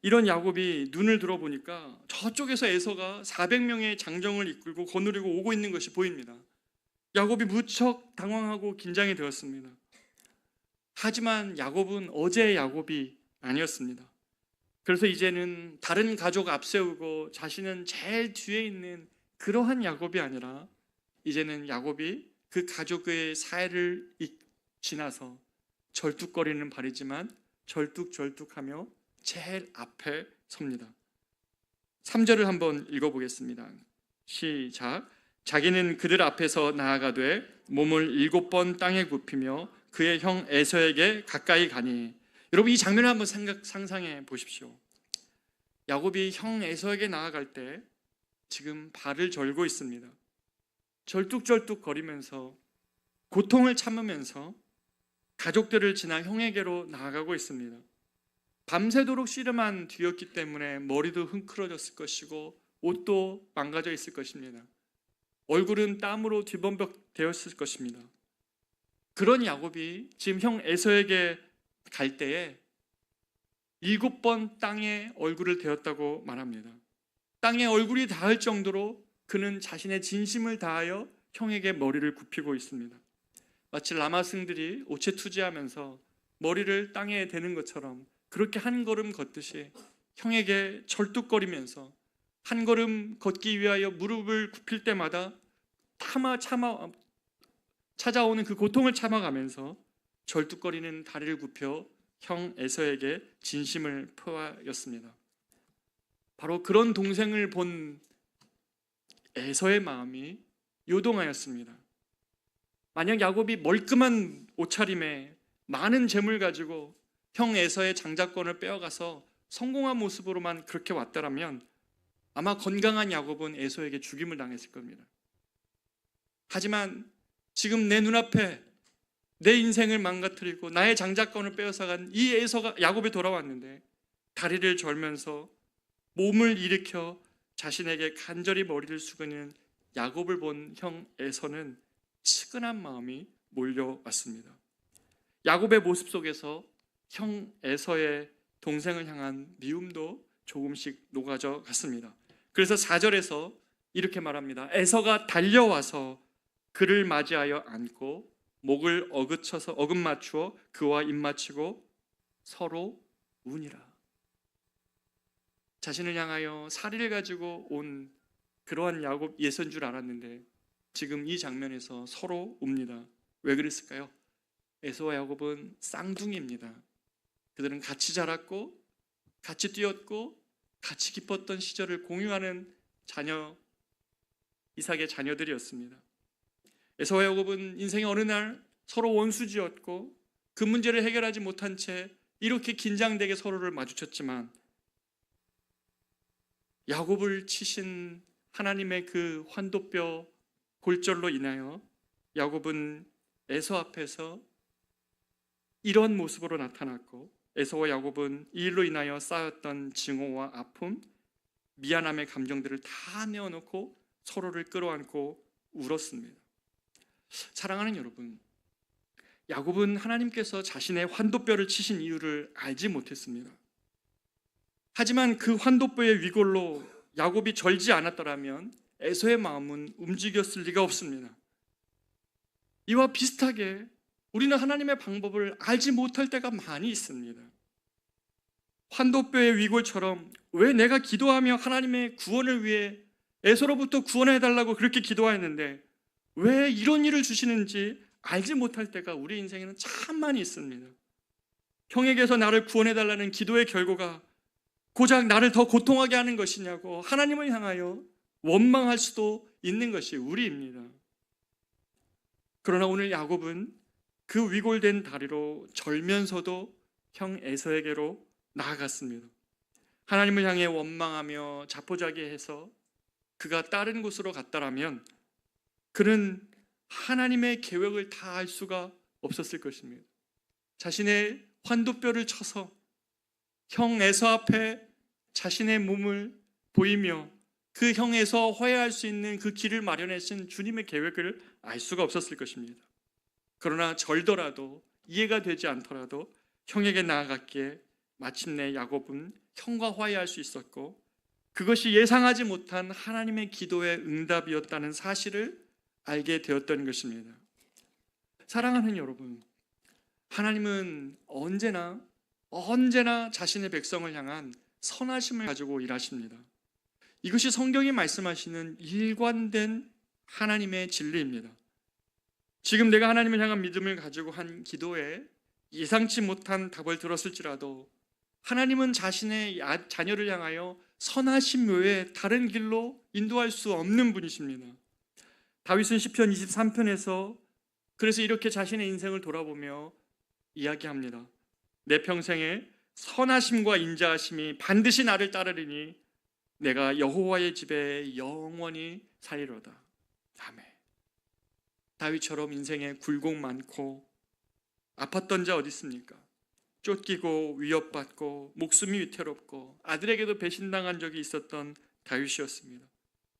이런 야곱이 눈을 들어보니까 저쪽에서 에서가 400명의 장정을 이끌고 거느리고 오고 있는 것이 보입니다. 야곱이 무척 당황하고 긴장이 되었습니다. 하지만 야곱은 어제의 야곱이 아니었습니다. 그래서 이제는 다른 가족 앞세우고 자신은 제일 뒤에 있는 그러한 야곱이 아니라 이제는 야곱이 그 가족의 사회를 지나서 절뚝거리는 발이지만 절뚝절뚝하며 제일 앞에 섭니다. 3절을 한번 읽어보겠습니다. 시작. 자기는 그들 앞에서 나아가되 몸을 7번 땅에 굽히며 그의 형 에서에게 가까이 가니. 여러분 이 장면을 한번 상상해 보십시오. 야곱이 형 에서에게 나아갈 때 지금 발을 절고 있습니다. 절뚝절뚝 거리면서 고통을 참으면서 가족들을 지나 형에게로 나아가고 있습니다. 밤새도록 씨름한 뒤였기 때문에 머리도 흥크러졌을 것이고 옷도 망가져 있을 것입니다. 얼굴은 땀으로 뒤범벅 되었을 것입니다. 그런 야곱이 지금 형 에서에게 갈 때에 7번 땅에 얼굴을 대었다고 말합니다. 땅에 얼굴이 닿을 정도로 그는 자신의 진심을 다하여 형에게 머리를 굽히고 있습니다. 마치 라마승들이 오체투지하면서 머리를 땅에 대는 것처럼 그렇게 한 걸음 걷듯이 형에게 절뚝거리면서 한 걸음 걷기 위하여 무릎을 굽힐 때마다 찾아오는 그 고통을 참아가면서 절뚝거리는 다리를 굽혀 형 에서에게 진심을 표하였습니다. 바로 그런 동생을 본 에서의 마음이 요동하였습니다. 만약 야곱이 멀끔한 옷차림에 많은 재물 가지고 형 에서의 장자권을 빼앗아서 성공한 모습으로만 그렇게 왔다라면 아마 건강한 야곱은 에서에게 죽임을 당했을 겁니다. 하지만 지금 내 눈앞에 내 인생을 망가뜨리고 나의 장자권을 빼앗아간 이 에서가 야곱이 돌아왔는데 다리를 절면서 몸을 일으켜 자신에게 간절히 머리를 숙이는 야곱을 본 형 에서는 측은한 마음이 몰려왔습니다. 야곱의 모습 속에서 형 에서의 동생을 향한 미움도 조금씩 녹아져 갔습니다. 그래서 4절에서 이렇게 말합니다. 에서가 달려와서 그를 맞이하여 안고 목을 어긋맞추어 그와 입맞추고 서로 우니라. 자신을 향하여 사리를 가지고 온 그러한 야곱 예서인 줄 알았는데 지금 이 장면에서 서로 웁니다. 왜 그랬을까요? 에서와 야곱은 쌍둥이입니다. 그들은 같이 자랐고 같이 뛰었고 같이 기뻤던 시절을 공유하는 이삭의 자녀들이었습니다. 에서와 야곱은 인생의 어느 날 서로 원수지었고 그 문제를 해결하지 못한 채 이렇게 긴장되게 서로를 마주쳤지만 야곱을 치신 하나님의 그 환도뼈 골절로 인하여 야곱은 에서 앞에서 이런 모습으로 나타났고 에서와 야곱은 이 일로 인하여 쌓였던 증오와 아픔, 미안함의 감정들을 다 내어놓고 서로를 끌어안고 울었습니다. 사랑하는 여러분, 야곱은 하나님께서 자신의 환도뼈를 치신 이유를 알지 못했습니다. 하지만 그 환도뼈의 위골로 야곱이 절지 않았더라면 에서의 마음은 움직였을 리가 없습니다. 이와 비슷하게 우리는 하나님의 방법을 알지 못할 때가 많이 있습니다. 환도뼈의 위골처럼 왜 내가 기도하며 하나님의 구원을 위해 에서로부터 구원해달라고 그렇게 기도하였는데 왜 이런 일을 주시는지 알지 못할 때가 우리 인생에는 참 많이 있습니다. 형에게서 나를 구원해달라는 기도의 결과가 고작 나를 더 고통하게 하는 것이냐고 하나님을 향하여 원망할 수도 있는 것이 우리입니다. 그러나 오늘 야곱은 그 위골된 다리로 절면서도 형 에서에게로 나아갔습니다. 하나님을 향해 원망하며 자포자기해서 그가 다른 곳으로 갔다라면 그는 하나님의 계획을 다 알 수가 없었을 것입니다. 자신의 환도뼈를 쳐서 형 에서 앞에 자신의 몸을 보이며 그 형에서 화해할 수 있는 그 길을 마련하신 주님의 계획을 알 수가 없었을 것입니다. 그러나 절더라도 이해가 되지 않더라도 형에게 나아갔기에 마침내 야곱은 형과 화해할 수 있었고 그것이 예상하지 못한 하나님의 기도의 응답이었다는 사실을 알게 되었던 것입니다. 사랑하는 여러분, 하나님은 언제나 자신의 백성을 향한 선하심을 가지고 일하십니다. 이것이 성경이 말씀하시는 일관된 하나님의 진리입니다. 지금 내가 하나님을 향한 믿음을 가지고 한 기도에 예상치 못한 답을 들었을지라도 하나님은 자신의 자녀를 향하여 선하심 외에 다른 길로 인도할 수 없는 분이십니다. 다윗은 시편 23편에서 그래서 이렇게 자신의 인생을 돌아보며 이야기합니다. 내 평생에 선하심과 인자하심이 반드시 나를 따르리니 내가 여호와의 집에 영원히 살리로다. 아멘. 다윗처럼 인생에 굴곡 많고 아팠던 자 어디 있습니까? 쫓기고 위협받고 목숨이 위태롭고 아들에게도 배신당한 적이 있었던 다윗이었습니다.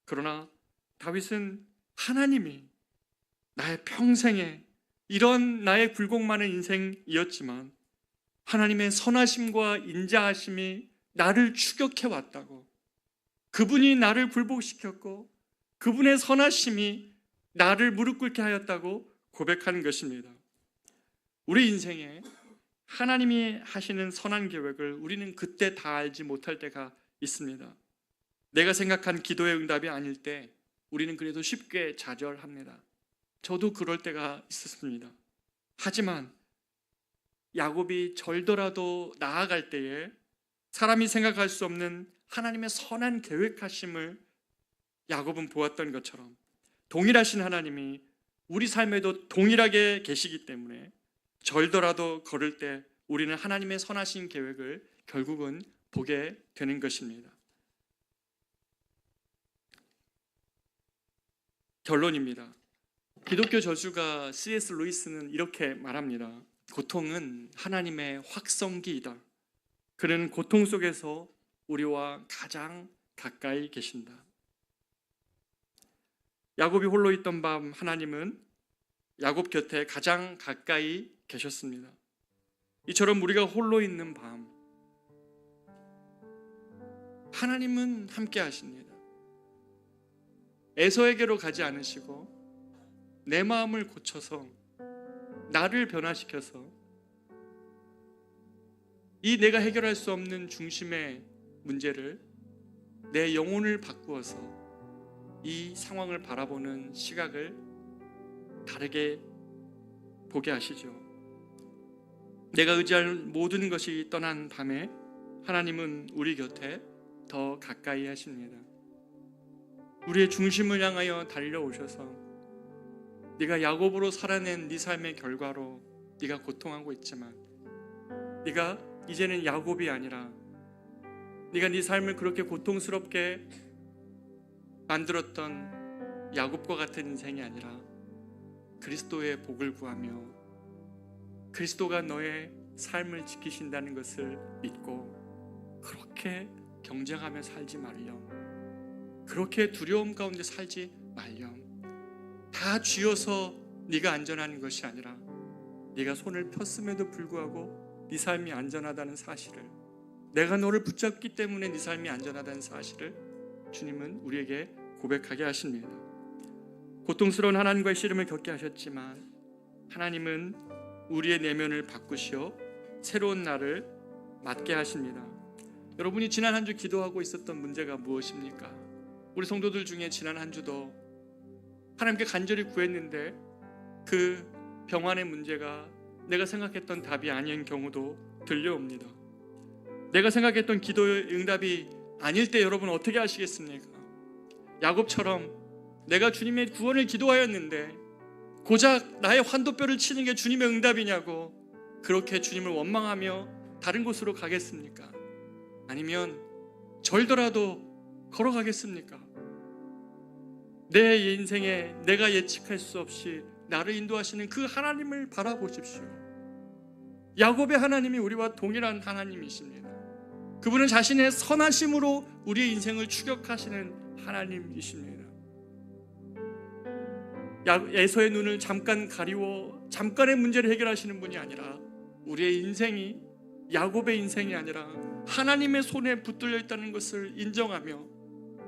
그러나 다윗은 하나님이 나의 평생에 이런 나의 굴곡 많은 인생이었지만 하나님의 선하심과 인자하심이 나를 추격해 왔다고, 그분이 나를 굴복시켰고 그분의 선하심이 나를 무릎 꿇게 하였다고 고백하는 것입니다. 우리 인생에 하나님이 하시는 선한 계획을 우리는 그때 다 알지 못할 때가 있습니다. 내가 생각한 기도의 응답이 아닐 때 우리는 그래도 쉽게 좌절합니다. 저도 그럴 때가 있었습니다. 하지만 야곱이 절더라도 나아갈 때에 사람이 생각할 수 없는 하나님의 선한 계획하심을 야곱은 보았던 것처럼 동일하신 하나님이 우리 삶에도 동일하게 계시기 때문에 절더라도 걸을 때 우리는 하나님의 선하신 계획을 결국은 보게 되는 것입니다. 결론입니다. 기독교 저주가 C.S. 루이스는 이렇게 말합니다. 고통은 하나님의 확성기이다. 그는 고통 속에서 우리와 가장 가까이 계신다. 야곱이 홀로 있던 밤 하나님은 야곱 곁에 가장 가까이 계셨습니다. 이처럼 우리가 홀로 있는 밤 하나님은 함께 하십니다. 에서에게로 가지 않으시고 내 마음을 고쳐서 나를 변화시켜서 이 내가 해결할 수 없는 중심의 문제를 내 영혼을 바꾸어서 이 상황을 바라보는 시각을 다르게 보게 하시죠. 내가 의지할 모든 것이 떠난 밤에 하나님은 우리 곁에 더 가까이 하십니다. 우리의 중심을 향하여 달려오셔서 네가 야곱으로 살아낸 네 삶의 결과로 네가 고통하고 있지만 네가 이제는 야곱이 아니라 네가 네 삶을 그렇게 고통스럽게 만들었던 야곱과 같은 인생이 아니라 그리스도의 복을 구하며 그리스도가 너의 삶을 지키신다는 것을 믿고 그렇게 경쟁하며 살지 말렴. 그렇게 두려움 가운데 살지 말렴. 다 쥐어서 네가 안전한 것이 아니라 네가 손을 폈음에도 불구하고 네 삶이 안전하다는 사실을, 내가 너를 붙잡기 때문에 네 삶이 안전하다는 사실을 주님은 우리에게 고백하게 하십니다. 고통스러운 하나님과의 씨름을 겪게 하셨지만 하나님은 우리의 내면을 바꾸시어 새로운 날을 맞게 하십니다. 여러분이 지난 한 주 기도하고 있었던 문제가 무엇입니까? 우리 성도들 중에 지난 한 주도 하나님께 간절히 구했는데 그 병환의 문제가 내가 생각했던 답이 아닌 경우도 들려옵니다. 내가 생각했던 기도의 응답이 아닐 때 여러분 어떻게 하시겠습니까? 야곱처럼 내가 주님의 구원을 기도하였는데 고작 나의 환도뼈를 치는 게 주님의 응답이냐고 그렇게 주님을 원망하며 다른 곳으로 가겠습니까? 아니면 절더라도 걸어가겠습니까? 내 인생에 내가 예측할 수 없이 나를 인도하시는 그 하나님을 바라보십시오. 야곱의 하나님이 우리와 동일한 하나님이십니다. 그분은 자신의 선하심으로 우리의 인생을 추격하시는 하나님이십니다. 에서의 눈을 잠깐 가리워 잠깐의 문제를 해결하시는 분이 아니라 우리의 인생이 야곱의 인생이 아니라 하나님의 손에 붙들려 있다는 것을 인정하며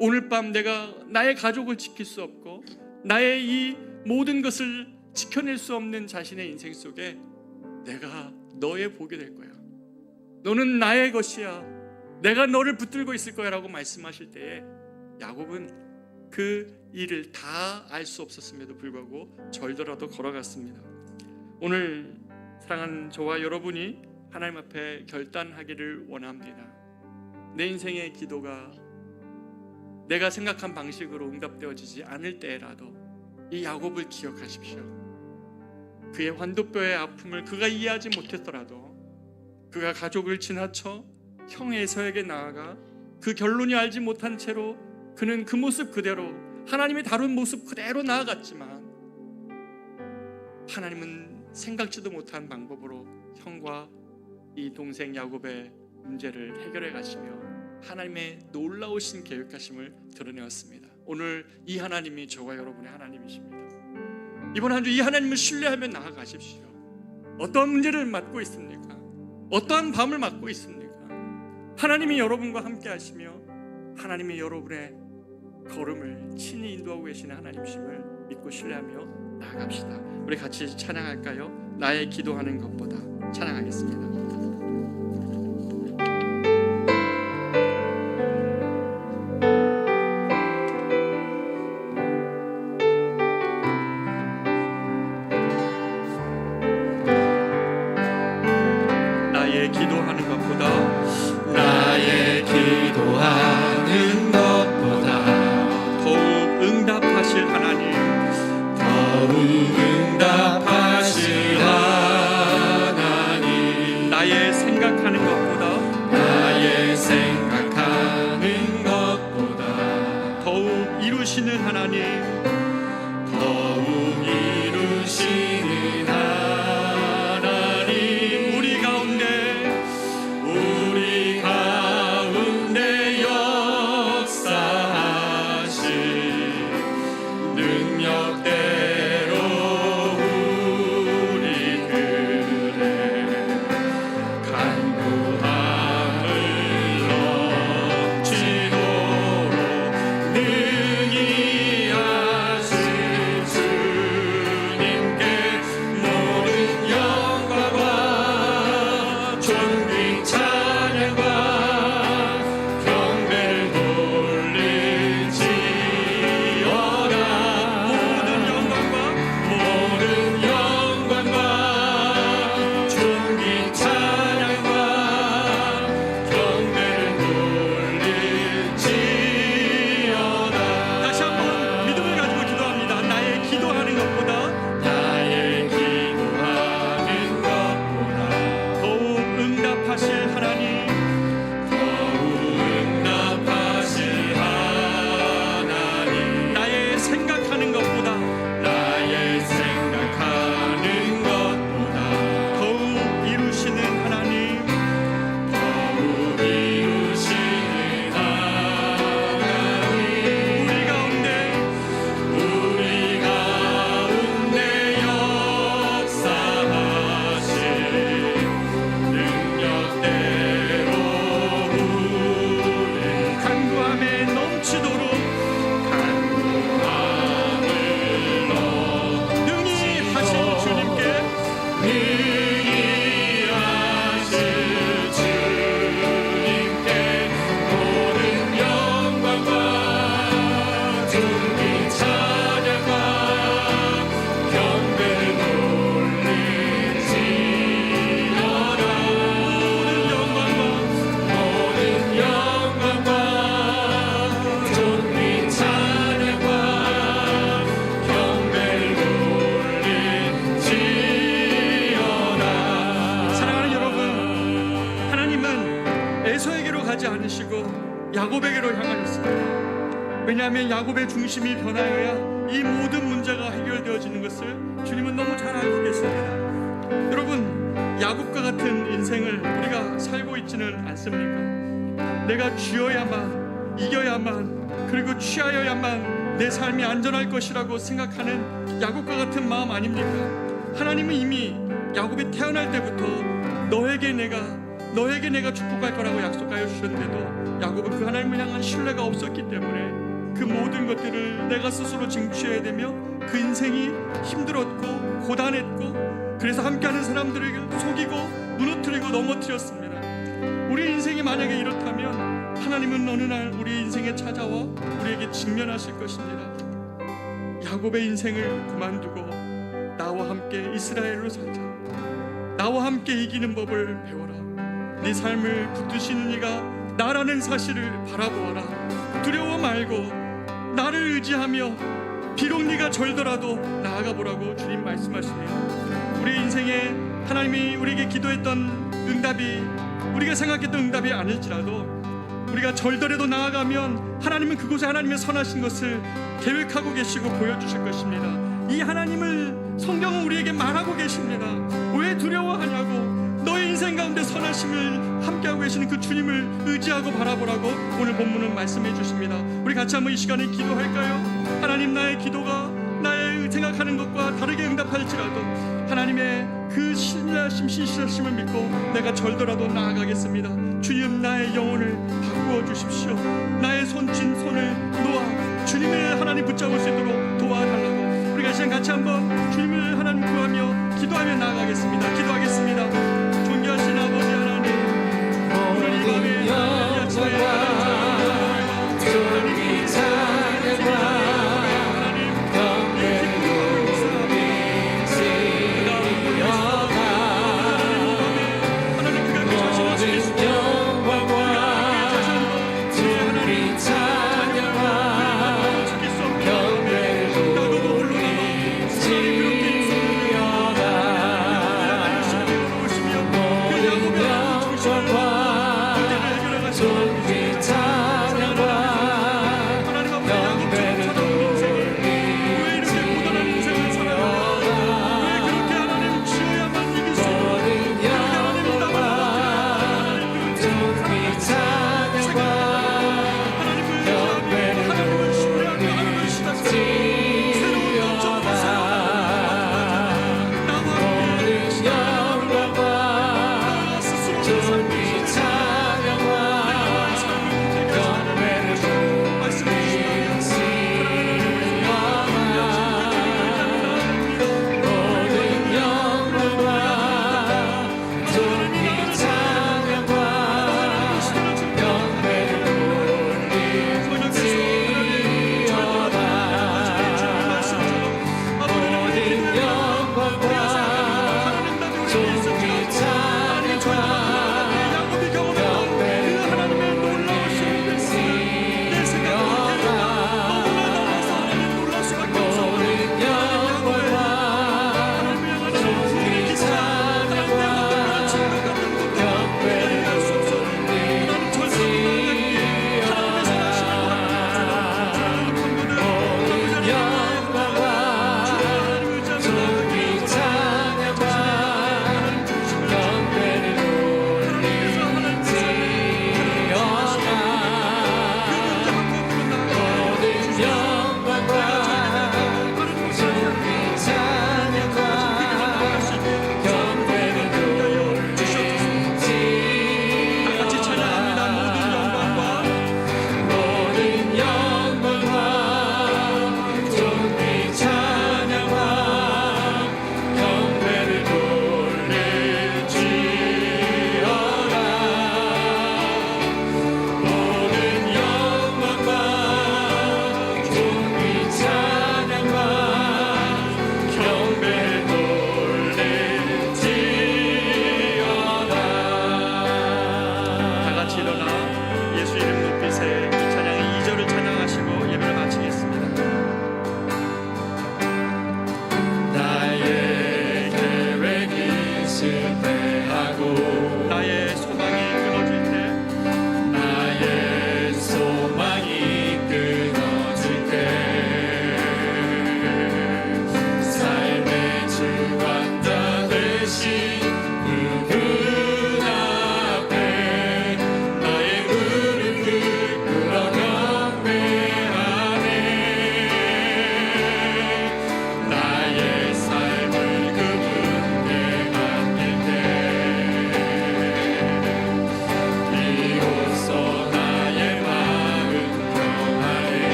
오늘 밤 내가 나의 가족을 지킬 수 없고 나의 이 모든 것을 지켜낼 수 없는 자신의 인생 속에 내가 너의 복이 될 거야. 너는 나의 것이야. 내가 너를 붙들고 있을 거야 라고 말씀하실 때에 야곱은 그 일을 다 알 수 없었음에도 불구하고 절더라도 걸어갔습니다. 오늘 사랑하는 저와 여러분이 하나님 앞에 결단하기를 원합니다. 내 인생의 기도가 내가 생각한 방식으로 응답되어지지 않을 때라도 이 야곱을 기억하십시오. 그의 환도뼈의 아픔을 그가 이해하지 못했더라도 그가 가족을 지나쳐 형 에서에게 나아가 그 결론이 알지 못한 채로 그는 그 모습 그대로 하나님이 다룬 모습 그대로 나아갔지만 하나님은 생각지도 못한 방법으로 형과 이 동생 야곱의 문제를 해결해 가시며 하나님의 놀라우신 계획하심을 드러내었습니다. 오늘 이 하나님이 저와 여러분의 하나님이십니다. 이번 한 주 이 하나님을 신뢰하며 나아가십시오. 어떠한 문제를 맡고 있습니까? 어떠한 밤을 맡고 있습니까? 하나님이 여러분과 함께 하시며 하나님이 여러분의 걸음을 친히 인도하고 계시는 하나님이심을 믿고 신뢰하며 나아갑시다. 우리 같이 찬양할까요? 나의 기도하는 것보다 찬양하겠습니다. 나의 기도하는 것보다 나의 기도하는 것보다 더욱 응답하실 하나님, 더욱 응답하실 하나님, 야곱에게로 향하셨습니다. 왜냐하면 야곱의 중심이 변하여야 이 모든 문제가 해결되어지는 것을 주님은 너무 잘 알고 계십니다. 여러분, 야곱과 같은 인생을 우리가 살고 있지는 않습니까? 내가 쥐어야만, 이겨야만, 그리고 취하여야만 내 삶이 안전할 것이라고 생각하는 야곱과 같은 마음 아닙니까? 하나님은 이미 야곱이 태어날 때부터 너에게 내가 축복할 거라고 약속하여 주셨는데도 야곱은 그 하나님을 향한 신뢰가 없었기 때문에 그 모든 것들을 내가 스스로 쟁취해야 되며 그 인생이 힘들었고 고단했고, 그래서 함께하는 사람들을 속이고 무너뜨리고 넘어뜨렸습니다. 우리 인생이 만약에 이렇다면 하나님은 어느 날 우리 인생에 찾아와 우리에게 직면하실 것입니다. 야곱의 인생을 그만두고 나와 함께 이스라엘로 살자, 나와 함께 이기는 법을 배워라. 네 삶을 붙드시는 이가 나라는 사실을 바라보아라. 두려워 말고 나를 의지하며 비록 네가 절더라도 나아가 보라고 주님 말씀하시네요. 우리 인생에 하나님이 우리에게 기도했던 응답이, 우리가 생각했던 응답이 아닐지라도 우리가 절더라도 나아가면 하나님은 그곳에 하나님의 선하신 것을 계획하고 계시고 보여주실 것입니다. 이 하나님을 성경은 우리에게 말하고 계십니다. 왜 두려워하냐고. 너의 인생 가운데 선하심을 함께하고 계시는 그 주님을 의지하고 바라보라고 오늘 본문은 말씀해 주십니다. 우리 같이 한번 이 시간에 기도할까요? 하나님, 나의 기도가 나의 생각하는 것과 다르게 응답할지라도 하나님의 그 신실하심을 믿고 내가 절더라도 나아가겠습니다. 주님, 나의 영혼을 바꾸어 주십시오. 나의 손진 손을 놓아 주님의 하나님 붙잡을 수 있도록 도와달라고 우리가 이 시간 같이 한번 주님을 하나님 구하며 기도하며 나아가겠습니다. 기도하겠습니다. 존귀하신 아버지 하나님, 오늘 이 밤에 이 아침에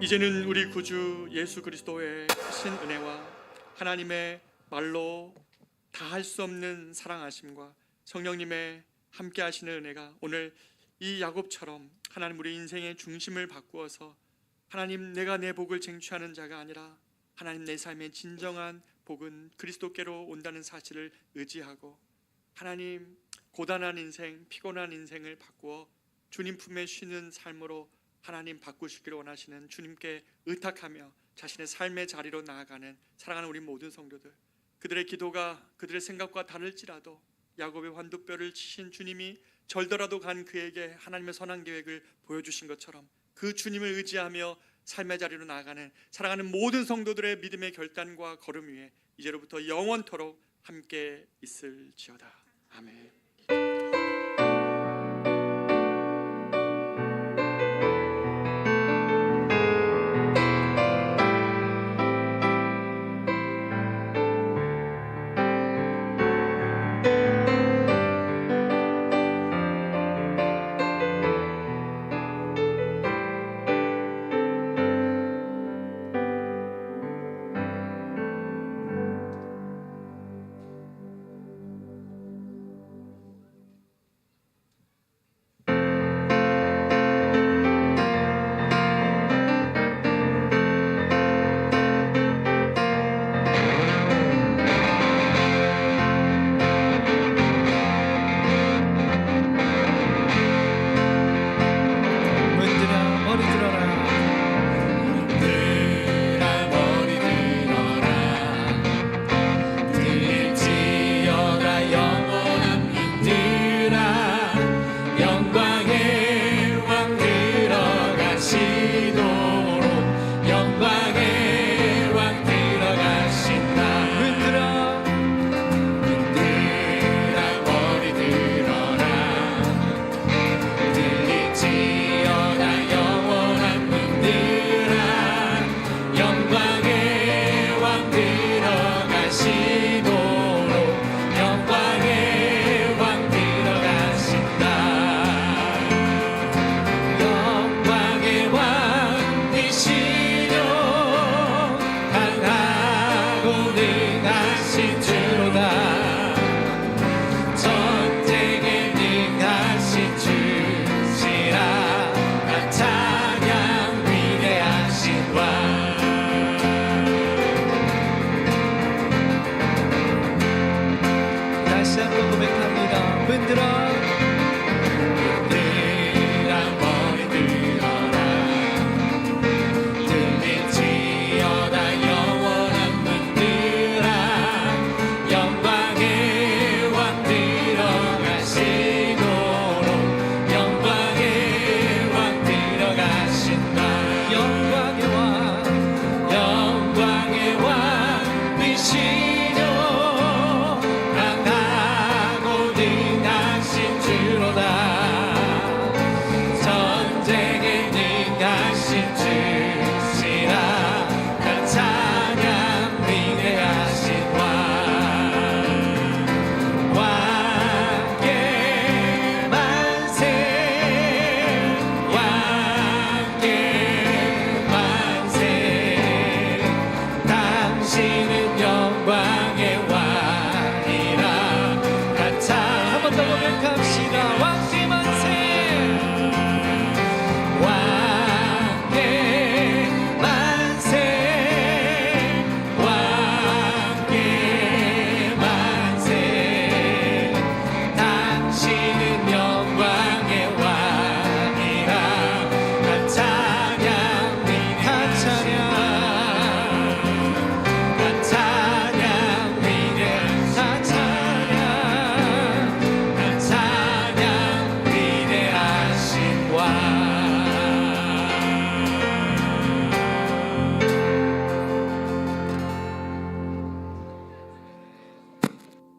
이제는 우리 구주 예수 그리스도의 크신 은혜와 하나님의 말로 다 할 수 없는 사랑하심과 성령님의 함께 하시는 은혜가 오늘 이 야곱처럼 하나님 우리 인생의 중심을 바꾸어서 하나님 내가 내 복을 쟁취하는 자가 아니라 하나님 내 삶의 진정한 복은 그리스도께로 온다는 사실을 의지하고 하나님 고단한 인생, 피곤한 인생을 바꾸어 주님 품에 쉬는 삶으로 하나님 바꾸시기를 원하시는 주님께 의탁하며 자신의 삶의 자리로 나아가는 사랑하는 우리 모든 성도들, 그들의 기도가 그들의 생각과 다를지라도 야곱의 환두뼈를 치신 주님이 절더라도 간 그에게 하나님의 선한 계획을 보여주신 것처럼 그 주님을 의지하며 삶의 자리로 나아가는 사랑하는 모든 성도들의 믿음의 결단과 걸음 위에 이제로부터 영원토록 함께 있을지어다. 아멘. 영광의 왕 들어가시도